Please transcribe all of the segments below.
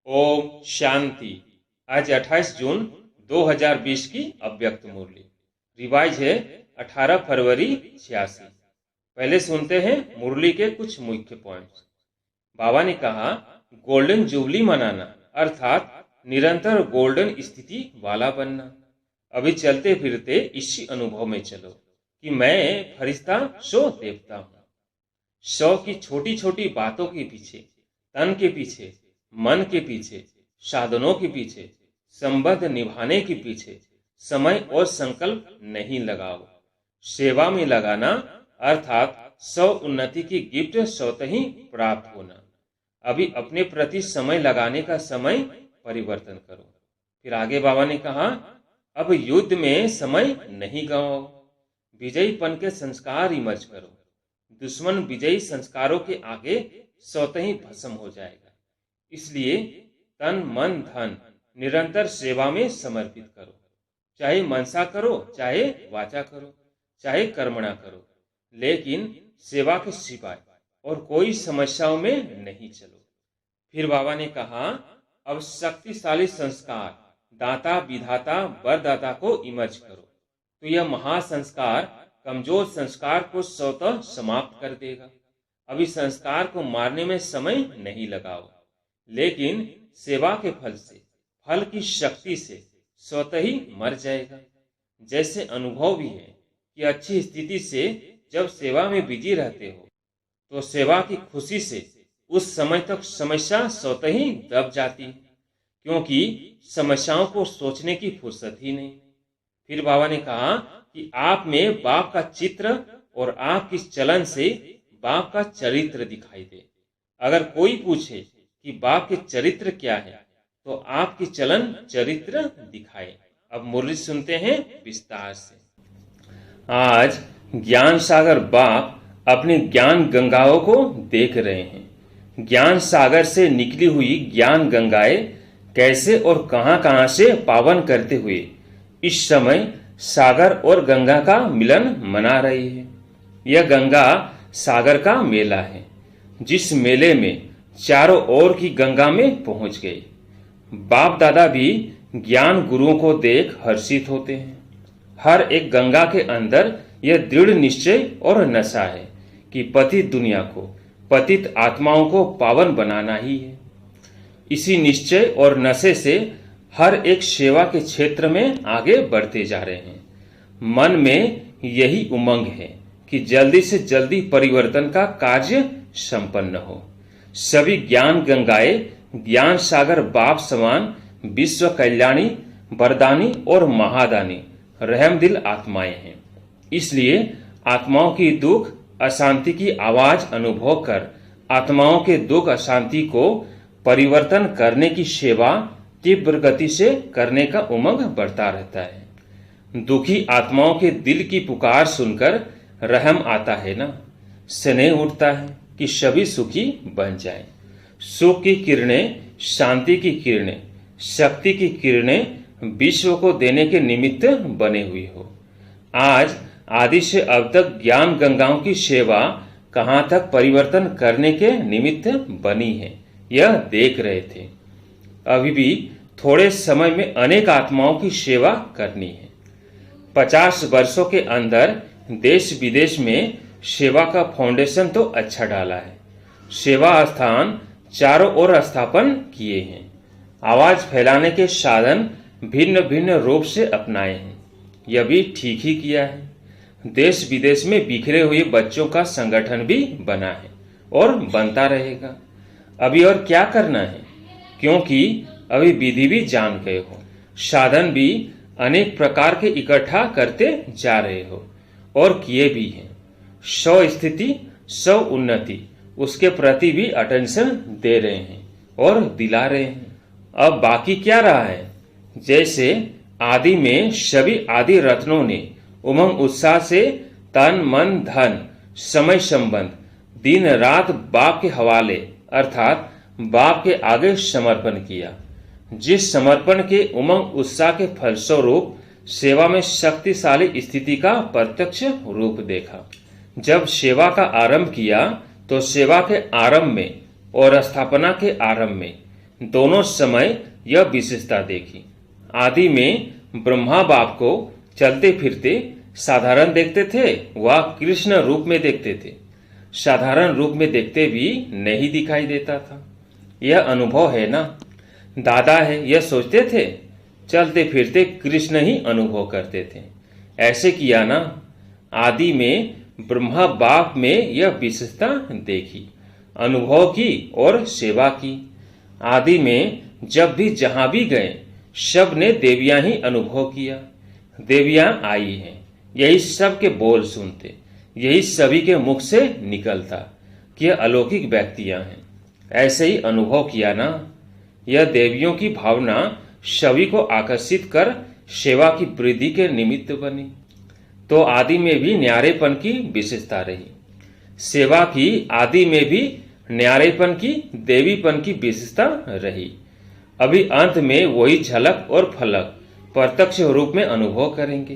ओम शांति। आज 28 जून 2020 की अव्यक्त मुरली रिवाइज है 18 फरवरी 86। पहले सुनते हैं मुरली के कुछ मुख्य पॉइंट्स। बाबा ने कहा गोल्डन जुबली मनाना अर्थात निरंतर गोल्डन स्थिति वाला बनना। अभी चलते फिरते इसी अनुभव में चलो कि मैं फरिश्ता सो देवता हूँ। सौ की छोटी छोटी बातों के पीछे, तन के पीछे, मन के पीछे, साधनों के पीछे, संबंध निभाने के पीछे समय और संकल्प नहीं लगाओ। सेवा में लगाना अर्थात स्व उन्नति की गिफ्ट स्वतः ही प्राप्त होना। अभी अपने प्रति समय लगाने का समय परिवर्तन करो। फिर आगे बाबा ने कहा अब युद्ध में समय नहीं गवाओ। विजयीपन के संस्कार इमर्ज करो। दुश्मन विजयी संस्कारों के आगे स्वतः ही भस्म हो जाएगा। इसलिए तन मन धन निरंतर सेवा में समर्पित करो। चाहे मनसा करो, चाहे वाचा करो, चाहे कर्मणा करो, लेकिन सेवा के सिवाय और कोई समस्याओं में नहीं चलो। फिर बाबा ने कहा अब शक्तिशाली संस्कार दाता विधाता वरदाता को इमर्ज करो तो यह महासंस्कार कमजोर संस्कार को स्वतः समाप्त कर देगा। अभी संस्कार को मारने में समय नहीं लगाओ, लेकिन सेवा के फल से, फल की शक्ति से स्वतः ही मर जाएगा। जैसे अनुभव भी है कि अच्छी स्थिति से जब सेवा में बिजी रहते हो तो सेवा की खुशी से उस समय तक समस्या स्वतः ही दब जाती है, क्योंकि समस्याओं को सोचने की फुर्सत ही नहीं। फिर बाबा ने कहा कि आप में बाप का चित्र और आपकी चलन से बाप का चरित्र दिखाई दे। अगर कोई पूछे कि बाप के चरित्र क्या है तो आपकी चलन चरित्र दिखाए। अब मुरली सुनते हैं विस्तार से। आज ज्ञान सागर बाप अपनी ज्ञान गंगाओं को देख रहे हैं। ज्ञान सागर से निकली हुई ज्ञान गंगाएं कैसे और कहां कहां से पावन करते हुए इस समय सागर और गंगा का मिलन मना रही है। यह गंगा सागर का मेला है, जिस मेले में चारों ओर की गंगा में पहुंच गए। बाप दादा भी ज्ञान गुरुओं को देख हर्षित होते हैं। हर एक गंगा के अंदर यह दृढ़ निश्चय और नशा है कि पतित दुनिया को, पतित आत्माओं को पावन बनाना ही है। इसी निश्चय और नशे से हर एक सेवा के क्षेत्र में आगे बढ़ते जा रहे हैं। मन में यही उमंग है कि जल्दी से जल्दी परिवर्तन का कार्य संपन्न हो। सभी ज्ञान गंगाएं ज्ञान सागर बाप समान विश्व कल्याणी, वरदानी और महादानी रहमदिल आत्माएं हैं। इसलिए आत्माओं की दुख अशांति की आवाज अनुभव कर आत्माओं के दुख अशांति को परिवर्तन करने की सेवा तीव्र गति से करने का उमंग बढ़ता रहता है। दुखी आत्माओं के दिल की पुकार सुनकर रहम आता है ना, स्नेह उठता है कि सभी सुखी बन जाएं। सुख की किरणें, शांति की किरणें, शक्ति की किरणें विश्व को देने के निमित्त बने हुई हो। आज आदि से अब तक ज्ञान गंगाओं की सेवा कहां तक परिवर्तन करने के निमित्त बनी है, यह देख रहे थे। अभी भी थोड़े समय में अनेक आत्माओं की सेवा करनी है। 50 वर्षों के अंदर देश विदेश में सेवा का फाउंडेशन तो अच्छा डाला है। सेवा स्थान चारों ओर स्थापन किए हैं। आवाज फैलाने के साधन भिन्न भिन्न रूप से अपनाए हैं। यह भी ठीक ही किया है। देश विदेश में बिखरे हुए बच्चों का संगठन भी बना है और बनता रहेगा। अभी और क्या करना है, क्योंकि अभी विधि भी जान गए हो, साधन भी अनेक प्रकार के इकट्ठा करते जा रहे हो और किए भी हैं। स्व स्थिति, स्व उन्नति, उसके प्रति भी अटेंशन दे रहे हैं और दिला रहे हैं। अब बाकी क्या रहा है, जैसे आदि में सभी आदि रत्नों ने उमंग उत्साह से तन मन धन समय संबंध दिन रात बाप के हवाले अर्थात बाप के आगे समर्पण किया। जिस समर्पण के उमंग उत्साह के फलस्वरूप सेवा में शक्तिशाली स्थिति का प्रत्यक्ष रूप देखा। जब सेवा का आरंभ किया तो सेवा के आरंभ में और स्थापना के आरंभ में दोनों समय यह विशेषता देखी। आदि में ब्रह्मा बाप को चलते फिरते साधारण देखते थे, वह कृष्ण रूप में देखते थे। साधारण रूप में देखते भी नहीं दिखाई देता था। यह अनुभव है ना, दादा है यह सोचते थे, चलते फिरते कृष्ण ही अनुभव करते थे। ऐसे किया ना। आदि में ब्रह्मा बाप में यह विशेषता देखी, अनुभव की और सेवा की। आदि में जब भी जहां भी गए सब ने देवियां ही अनुभव किया। देवियां आई हैं, यही सब के बोल सुनते, यही सभी के मुख से निकलता कि यह अलौकिक व्यक्तियां हैं। ऐसे ही अनुभव किया ना। यह देवियों की भावना सभी को आकर्षित कर सेवा की वृद्धि के निमित्त बनी। तो आदि में भी न्यारेपन की विशेषता रही। सेवा की आदि में भी न्यारेपन की, देवीपन की विशेषता रही। अभी अंत में वही झलक और फलक प्रत्यक्ष रूप में अनुभव करेंगे,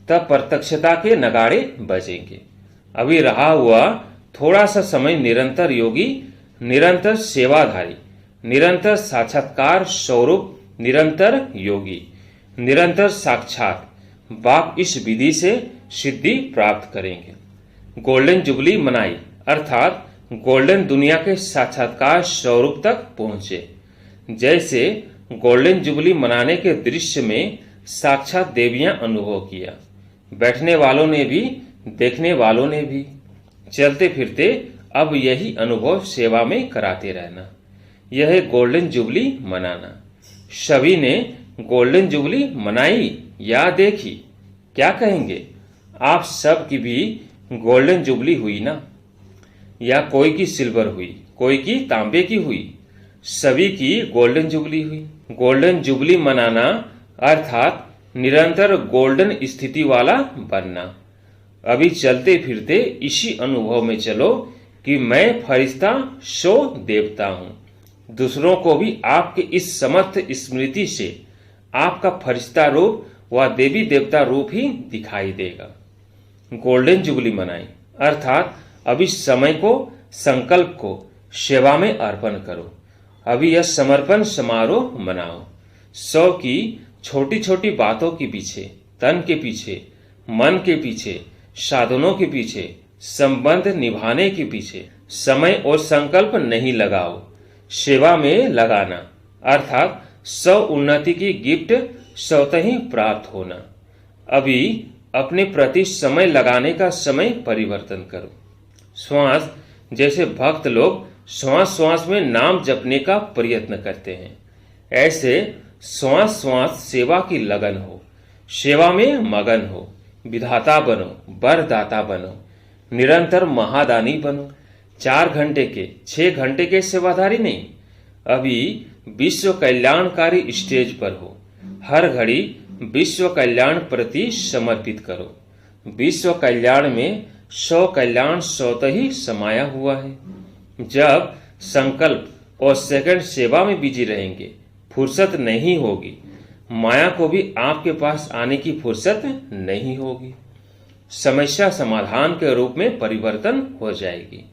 तब प्रत्यक्षता के नगाड़े बजेंगे। अभी रहा हुआ थोड़ा सा समय निरंतर योगी, निरंतर सेवाधारी, निरंतर साक्षात्कार स्वरूप, निरंतर योगी, निरंतर साक्षात बाप इस विधि से सिद्धि प्राप्त करेंगे। गोल्डन जुबली मनाई अर्थात गोल्डन दुनिया के साक्षात्कार स्वरूप तक पहुंचे। जैसे गोल्डन जुबली मनाने के दृश्य में साक्षात देवियां अनुभव किया, बैठने वालों ने भी, देखने वालों ने भी। चलते फिरते अब यही अनुभव सेवा में कराते रहना। यह है गोल्डन जुबली मनाना। सभी ने गोल्डन जुबली मनाई या देखी, क्या कहेंगे? आप सब की भी गोल्डन जुबली हुई ना? या कोई की सिल्वर हुई, कोई की तांबे की हुई, सभी की गोल्डन जुबली हुई। गोल्डन जुबली मनाना अर्थात निरंतर गोल्डन स्थिति वाला बनना। अभी चलते फिरते इसी अनुभव में चलो कि मैं फरिश्ता सो देवता हूं। दूसरों को भी आपके इस समर्थ स्मृति से आपका फरिश्ता रूप व देवी देवता रूप ही दिखाई देगा। गोल्डन जुबली मनाई अर्थात अभी समय को, संकल्प को सेवा में अर्पण करो। अभी यह समर्पण समारोह मनाओ। 100 की छोटी छोटी बातों के पीछे, तन के पीछे, मन के पीछे, साधनों के पीछे, संबंध निभाने के पीछे समय और संकल्प नहीं लगाओ, सेवा में लगाना अर्थात 100 उन्नति की गिफ्ट स्वतः ही प्राप्त होना। अभी अपने प्रति समय लगाने का समय परिवर्तन करो। श्वास, जैसे भक्त लोग श्वास श्वास में नाम जपने का प्रयत्न करते हैं, ऐसे श्वास श्वास सेवा की लगन हो, सेवा में मगन हो, विधाता बनो, वरदाता बनो, निरंतर महादानी बनो। 4 घंटे के, 6 घंटे के सेवाधारी नहीं, अभी विश्व कल्याणकारी स्टेज पर हो। हर घड़ी विश्व कल्याण प्रति समर्पित करो। विश्व कल्याण में 100 कल्याण स्वतः ही समाया हुआ है। जब संकल्प और सेकंड सेवा में बिजी रहेंगे, फुर्सत नहीं होगी, माया को भी आपके पास आने की फुर्सत नहीं होगी। समस्या समाधान के रूप में परिवर्तन हो जाएगी।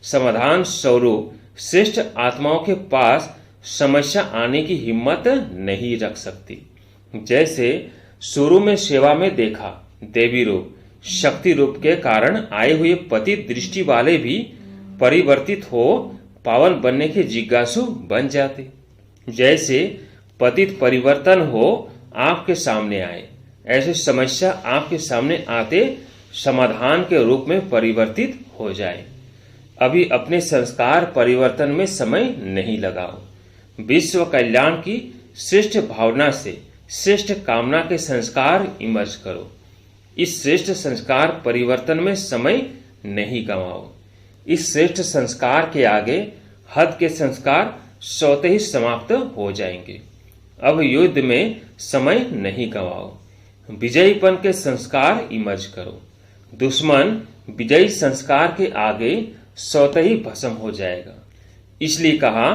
समाधान स्वरूप श्रेष्ठ आत्माओं के पास समस्या आने की हिम्मत नहीं रख सकती। जैसे शुरू में सेवा में देखा, देवी रूप, शक्ति रूप के कारण आए हुए पतित दृष्टि वाले भी परिवर्तित हो पावन बनने के जिज्ञासु बन जाते। जैसे पतित परिवर्तन हो आपके सामने आए, ऐसे समस्या आपके सामने आते समाधान के रूप में परिवर्तित हो जाए। अभी अपने संस्कार परिवर्तन में समय नहीं लगाओ। विश्व कल्याण की श्रेष्ठ भावना से श्रेष्ठ कामना के संस्कार इमर्ज करो। इस श्रेष्ठ संस्कार परिवर्तन में समय नहीं गंवाओ। इस श्रेष्ठ संस्कार के आगे हद के संस्कार स्वतः ही समाप्त हो जाएंगे। अब युद्ध में समय नहीं गंवाओ। विजयीपन के संस्कार इमर्ज करो। दुश्मन विजयी संस्कार के आगे स्वतः ही भस्म हो जाएगा। इसलिए कहा,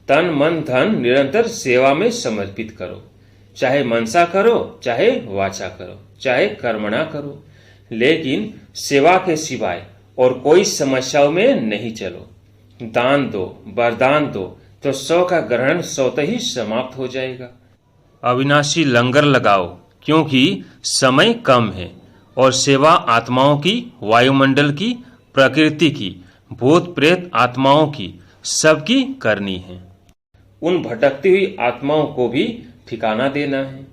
तन मन धन निरंतर सेवा में समर्पित करो। चाहे मनसा करो, चाहे वाचा करो, चाहे कर्मणा करो, लेकिन सेवा के सिवाय और कोई समस्याओं में नहीं चलो। दान दो, वरदान दो, तो 100 का ग्रहण स्वतः ही समाप्त हो जाएगा। अविनाशी लंगर लगाओ, क्योंकि समय कम है और सेवा आत्माओं की, वायुमंडल की, प्रकृति की, भूत प्रेत आत्माओं की, सबकी करनी है। उन भटकती हुई आत्माओं को भी ठिकाना देना है।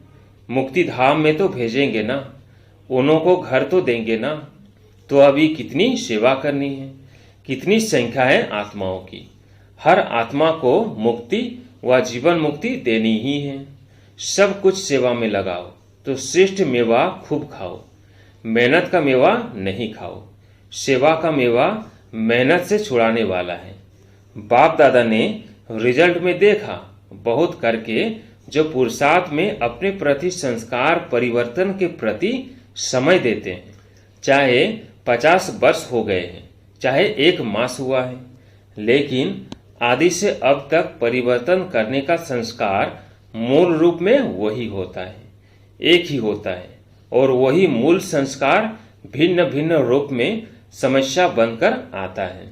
मुक्ति धाम में तो भेजेंगे ना, उन्हों को घर तो देंगे ना। तो अभी कितनी सेवा करनी है, कितनी संख्या है आत्माओं की। हर आत्मा को मुक्ति व जीवन मुक्ति देनी ही है। सब कुछ सेवा में लगाओ तो श्रेष्ठ मेवा खूब खाओ। मेहनत का मेवा नहीं खाओ। सेवा का मेवा मेहनत से छुड़ाने वाला है। बाप दादा ने रिजल्ट में देखा, बहुत करके जो पुरुषार्थ में अपने प्रति संस्कार परिवर्तन के प्रति समय देते हैं, चाहे 50 वर्ष हो गए हैं, चाहे 1 मास हुआ है, लेकिन आदि से अब तक परिवर्तन करने का संस्कार मूल रूप में वही होता है, एक ही होता है। और वही मूल संस्कार भिन्न भिन्न रूप में समस्या बनकर आता है।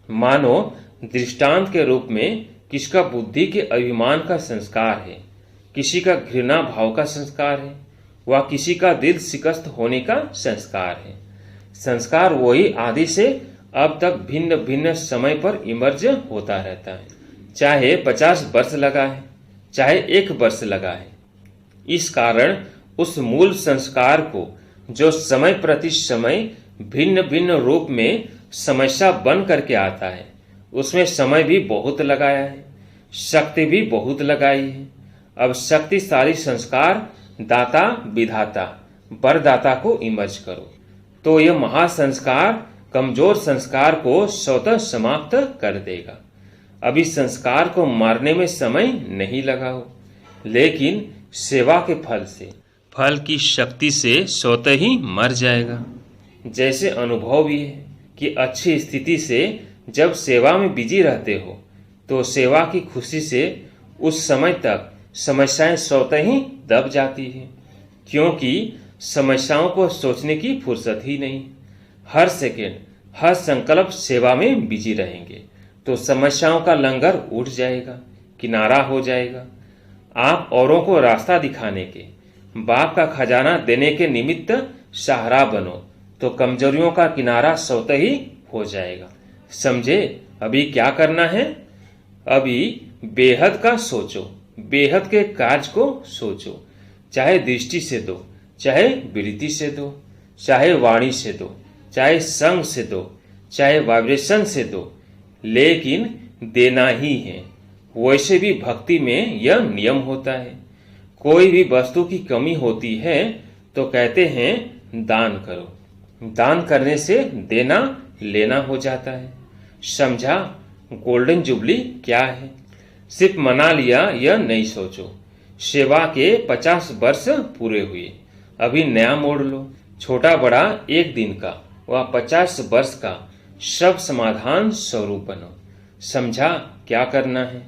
मानो दृष्टांत के रूप में किसका बुद्धि के अभिमान का संस्कार है, किसी का घृणा भाव का संस्कार है, व किसी का दिल शिकस्त होने का संस्कार है। संस्कार वही आदि से अब तक भिन्न भिन्न समय पर इमर्ज होता रहता है, चाहे 50 वर्ष लगा है, चाहे 1 वर्ष लगा है। इस कारण उस मूल संस्कार को जो समय प्रति समय भिन्न भिन्न रूप में समस्या बन करके आता है, उसमें समय भी बहुत लगाया है, शक्ति भी बहुत लगाई है। अब शक्तिशाली संस्कार दाता विधाता वरदाता को इमर्ज करो, तो यह महासंस्कार कमजोर संस्कार को स्वतः समाप्त कर देगा। अभी संस्कार को मारने में समय नहीं लगाओ, लेकिन सेवा के फल से, फल की शक्ति से स्वतः ही मर जाएगा। जैसे अनुभव भी है कि अच्छी स्थिति से जब सेवा में बिजी रहते हो, तो सेवा की खुशी से उस समय तक समस्याएं स्वतः ही दब जाती हैं, क्योंकि समस्याओं को सोचने की फुर्सत ही नहीं। हर सेकेंड, हर संकल्प सेवा में बिजी रहेंगे तो समस्याओं का लंगर उठ जाएगा, किनारा हो जाएगा। आप औरों को रास्ता दिखाने के, बाप का खजाना देने के निमित्त सहारा बनो तो कमजोरियों का किनारा स्वतः ही हो जाएगा। समझे अभी क्या करना है? अभी बेहद का सोचो, बेहद के कार्य को सोचो। चाहे दृष्टि से दो, चाहे वृत्ति से दो, चाहे वाणी से दो, चाहे संग से दो, चाहे वाइब्रेशन से दो, लेकिन देना ही है। वैसे भी भक्ति में यह नियम होता है। कोई भी वस्तु की कमी होती है तो कहते हैं दान करो। दान करने से देना लेना हो जाता है। समझा गोल्डन जुबली क्या है? सिर्फ मना लिया यह नहीं सोचो। सेवा के 50 वर्ष पूरे हुए, अभी नया मोड़ लो। छोटा बड़ा 1 दिन का व 50 वर्ष का सब समाधान स्वरूप बनो। समझा क्या करना है?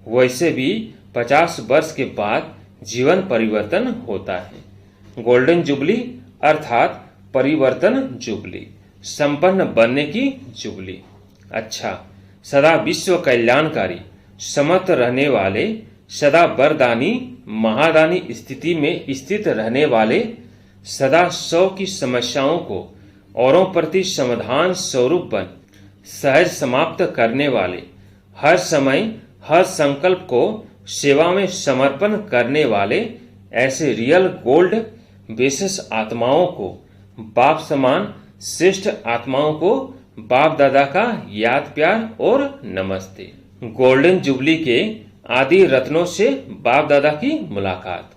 वैसे भी 50 वर्ष के बाद जीवन परिवर्तन होता है। गोल्डन जुबली अर्थात परिवर्तन जुबली, संपन्न बनने की जुबली। अच्छा, सदा विश्व कल्याणकारी, समर्थ रहने वाले, सदा वरदानी महादानी स्थिति में स्थित रहने वाले, सदा 100 की समस्याओं को औरों प्रति समाधान स्वरूप बन सहज समाप्त करने वाले, हर समय हर संकल्प को सेवा में समर्पण करने वाले, ऐसे रियल गोल्ड विशेष आत्माओं को, बाप समान श्रेष्ठ आत्माओं को बाप दादा का याद प्यार और नमस्ते। गोल्डन जुबली के आदि रत्नों से बाप दादा की मुलाकात,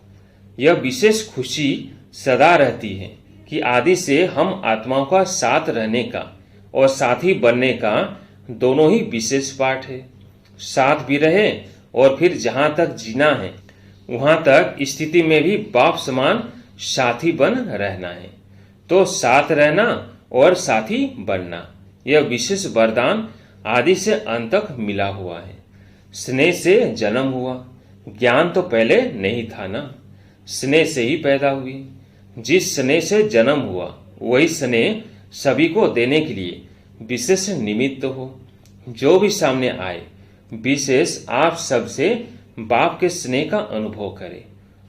यह विशेष खुशी सदा रहती है कि आदि से हम आत्माओं का साथ रहने का और साथी बनने का दोनों ही विशेष पाठ है। साथ भी रहे और फिर जहां तक जीना है वहां तक स्थिति में भी बाप समान साथी बन रहना है। तो साथ रहना और साथी बनना, यह विशेष वरदान आदि से अंत तक मिला हुआ है। स्नेह से जन्म हुआ, ज्ञान तो पहले नहीं था ना, स्नेह से ही पैदा हुई। जिस स्नेह से जन्म हुआ वही स्नेह सभी को देने के लिए विशेष निमित्त हो। जो भी सामने आए विशेष आप सबसे बाप के स्नेह का अनुभव करें।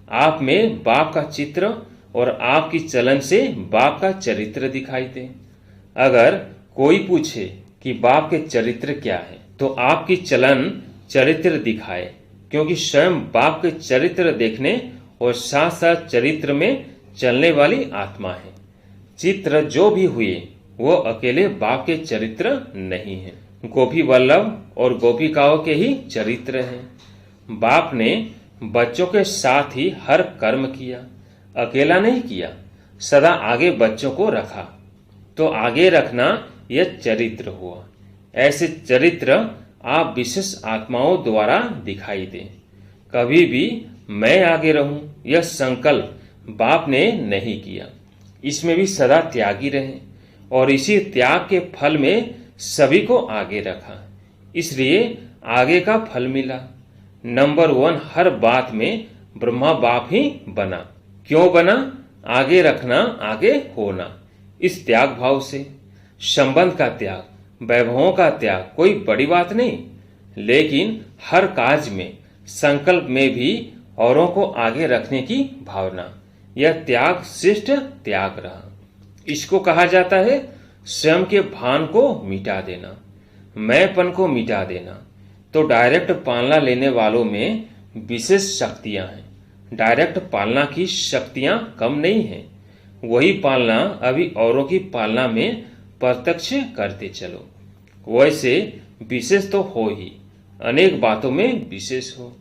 आप में बाप का चित्र और आपकी चलन से बाप का चरित्र दिखाई दे। अगर कोई पूछे कि बाप के चरित्र क्या है, तो आपकी चलन चरित्र दिखाए, क्योंकि स्वयं बाप के चरित्र देखने और साथ साथ चरित्र में चलने वाली आत्मा है। चित्र जो भी हुए वो अकेले बाप के चरित्र नहीं है, गोपी वल्लभ और गोपिकाओं के ही चरित्र हैं। बाप ने बच्चों के साथ ही हर कर्म किया, अकेला नहीं किया, सदा आगे बच्चों को रखा। तो आगे रखना यह चरित्र हुआ। ऐसे चरित्र आप विशेष आत्माओं द्वारा दिखाई दें। कभी भी मैं आगे रहूं यह संकल्प बाप ने नहीं किया। इसमें भी सदा त्यागी रहे और इसी त्याग के फल में सभी को आगे रखा, इसलिए आगे का फल मिला। नंबर 1 हर बात में ब्रह्मा बाप ही बना। क्यों बना? आगे रखना, आगे होना। इस त्याग भाव से संबंध का त्याग, वैभवों का त्याग कोई बड़ी बात नहीं, लेकिन हर काज में संकल्प में भी औरों को आगे रखने की भावना, यह त्याग श्रेष्ठ त्याग रहा। इसको कहा जाता है स्वयं के भान को मिटा देना, मैंपन को मिटा देना। तो डायरेक्ट पालना लेने वालों में विशेष शक्तियां हैं। डायरेक्ट पालना की शक्तियां कम नहीं हैं। वही पालना अभी औरों की पालना में प्रत्यक्ष करते चलो। वैसे विशेष तो हो ही, अनेक बातों में विशेष हो।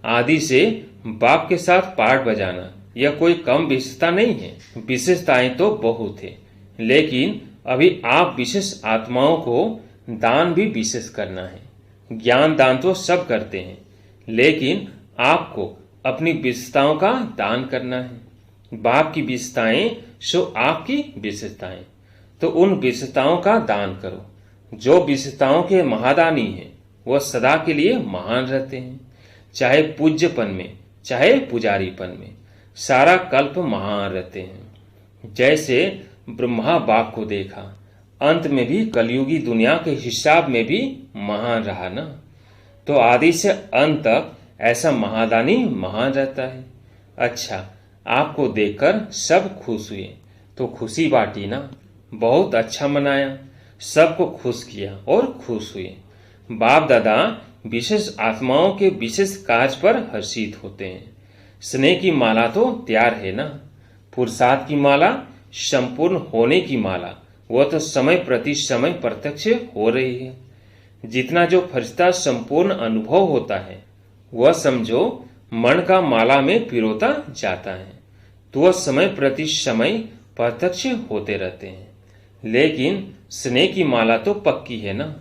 आदि से बाप के साथ पाठ बजाना यह कोई कम विशेषता नहीं है। विशेषताएं तो बहुत है, लेकिन अभी आप विशेष आत्माओं को दान भी विशेष करना है। ज्ञान दान तो सब करते हैं, लेकिन आपको अपनी विशेषताओं का दान करना है। बाप की विशेषताएं सो आपकी विशेषताएं, तो उन विशेषताओं का दान करो। जो विशेषताओं के महादानी हैं वह सदा के लिए महान रहते हैं, चाहे पूज्यपन में चाहे पुजारीपन में, सारा कल्प महान रहते हैं। जैसे ब्रह्मा बाप को देखा, अंत में भी कलयुगी दुनिया के हिसाब में भी महान रहा ना। तो आदि से अंत तक ऐसा महादानी महान रहता है। अच्छा, आपको देखकर सब खुश हुए तो खुशी बांटी ना, बहुत अच्छा मनाया, सबको खुश किया और खुश हुए। बाप दादा विशेष आत्माओं के विशेष कार्य पर हर्षित होते हैं। स्नेह की माला तो तैयार है ना, पुरुषार्थ की माला, संपूर्ण होने की माला, वह तो समय प्रति समय प्रत्यक्ष हो रही है। जितना जो फरिश्ता संपूर्ण अनुभव होता है वह समझो मन का माला में पिरोता जाता है, तो वह समय प्रति समय प्रत्यक्ष होते रहते हैं। लेकिन स्नेह की माला तो पक्की है ना।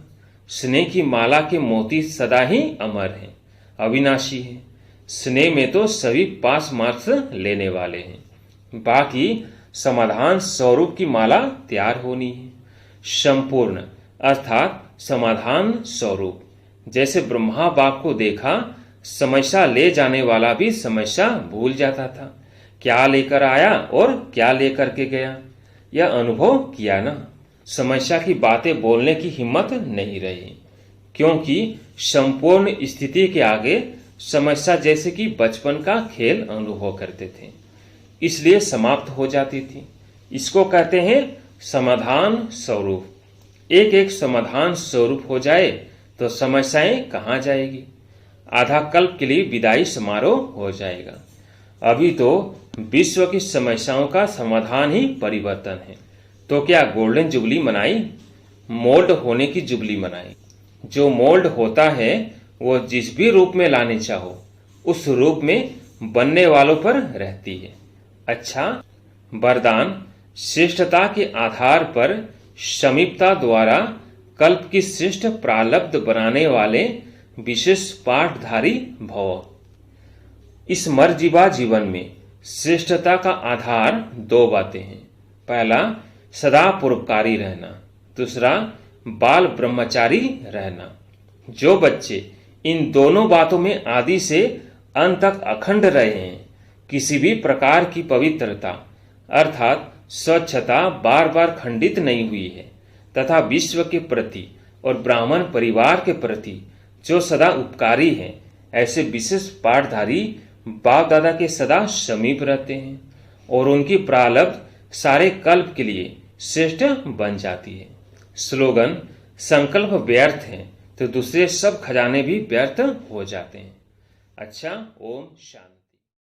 स्नेह की माला के मोती सदा ही अमर हैं, अविनाशी है। स्नेह में तो सभी पास मार्क्स लेने वाले हैं। बाकी समाधान स्वरूप की माला तैयार होनी है, संपूर्ण अर्थात समाधान स्वरूप। जैसे ब्रह्मा बाप को देखा, समस्या ले जाने वाला भी समस्या भूल जाता था, क्या लेकर आया और क्या लेकर के गया, यह अनुभव किया ना। समस्या की बातें बोलने की हिम्मत नहीं रही, क्योंकि संपूर्ण स्थिति के आगे समस्या जैसे कि बचपन का खेल अनुभव करते थे, इसलिए समाप्त हो जाती थी। इसको कहते हैं समाधान स्वरूप। एक एक समाधान स्वरूप हो जाए तो समस्याएं कहाँ जाएगी। आधा कल्प के लिए विदाई समारोह हो जाएगा। अभी तो विश्व की समस्याओं का समाधान ही परिवर्तन है। तो क्या गोल्डन जुबली मनाई? मोल्ड होने की जुबली मनाई। जो मोल्ड होता है वो जिस भी रूप में लाने चाहो उस रूप में बनने वालों पर रहती है। अच्छा, वरदान श्रेष्ठता के आधार पर समीपता द्वारा कल्प की श्रेष्ठ प्रारब्ध बनाने वाले विशेष पाठधारी भव। इस मर्जीवा जीवन में श्रेष्ठता का आधार दो बातें हैं। पहला, सदा परोपकारी रहना। दूसरा, बाल ब्रह्मचारी रहना। जो बच्चे इन दोनों बातों में आदि से अंत तक अखंड रहे हैं, किसी भी प्रकार की पवित्रता अर्थात स्वच्छता बार बार खंडित नहीं हुई है, तथा विश्व के प्रति और ब्राह्मण परिवार के प्रति जो सदा उपकारी हैं, ऐसे विशेष पाठधारी बाप दादा के सदा समीप रहते हैं और उनकी प्रारब्ध सारे कल्प के लिए श्रेष्ठ बन जाती है। स्लोगन: संकल्प व्यर्थ है तो दूसरे सब खजाने भी व्यर्थ हो जाते हैं। अच्छा, ओम शांति।